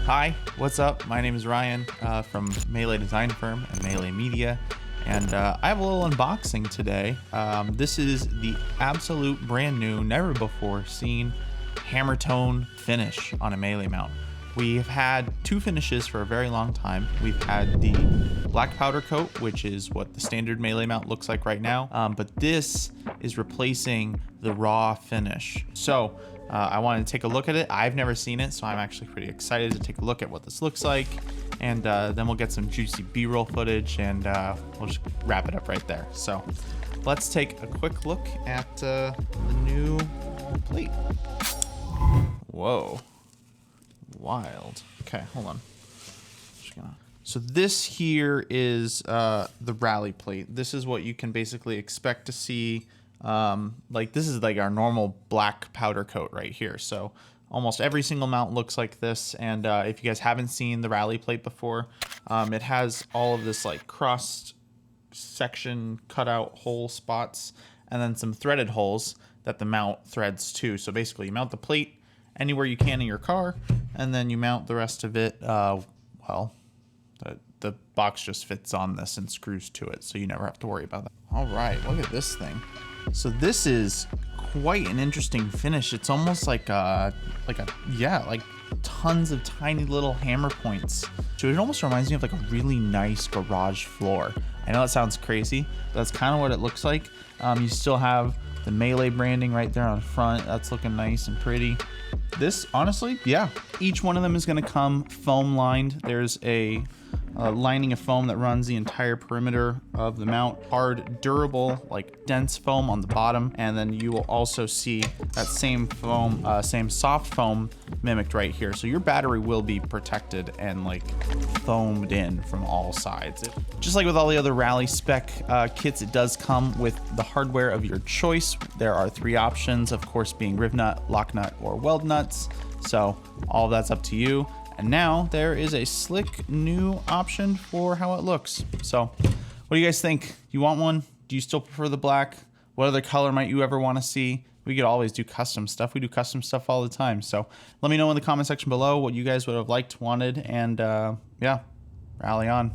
Hi, what's up? My name is Ryan from MeLe Design Firm and MeLe Media, and I have a little unboxing today. This is the absolute brand new, never before seen hammertone finish on a MeLe mount. We've had two finishes for a very long time. We've had the black powder coat, which is what the standard MeLe mount looks like right now, but this is replacing the raw finish. So I wanted to take a look at it. I've never seen it, so I'm actually pretty excited to take a look at what this looks like. And then we'll get some juicy B-roll footage, and we'll just wrap it up right there. So let's take a quick look at the new plate. Whoa, wild. Okay, hold on. So this here is the rally plate. This is what you can basically expect to see. Like this is like our normal black powder coat right here. So almost every single mount looks like this. And if you guys haven't seen the rally plate before, it has all of this like cross section cutout hole spots and then some threaded holes that the mount threads to. So basically you mount the plate anywhere you can in your car, and then you mount the rest of it. Well, the box just fits on this and screws to it, so you never have to worry about that. All right, look at this thing. So this is quite an interesting finish. It's almost like like tons of tiny little hammer points. So it almost reminds me of like a really nice garage floor. I know that sounds crazy, but that's kind of what it looks like. You still have the MeLe branding right there on the front. That's looking nice and pretty. This, honestly, yeah. Each one of them is gonna come foam lined. There's a lining of foam that runs the entire perimeter of the mount. Hard, durable, like dense foam on the bottom. And then you will also see that same foam, same soft foam mimicked right here. So your battery will be protected and like foamed in from all sides. Just like with all the other rally spec kits, it does come with the hardware of your choice. There are three options, of course, being riv nut, lock nut, or weld nuts. So all of that's up to you. And now there is a slick new option for how it looks. So what do you guys think? You want one? Do you still prefer the black? What other color might you ever want to see? We could always do custom stuff. We do custom stuff all the time. So let me know in the comment section below what you guys would have liked, wanted, and yeah, rally on.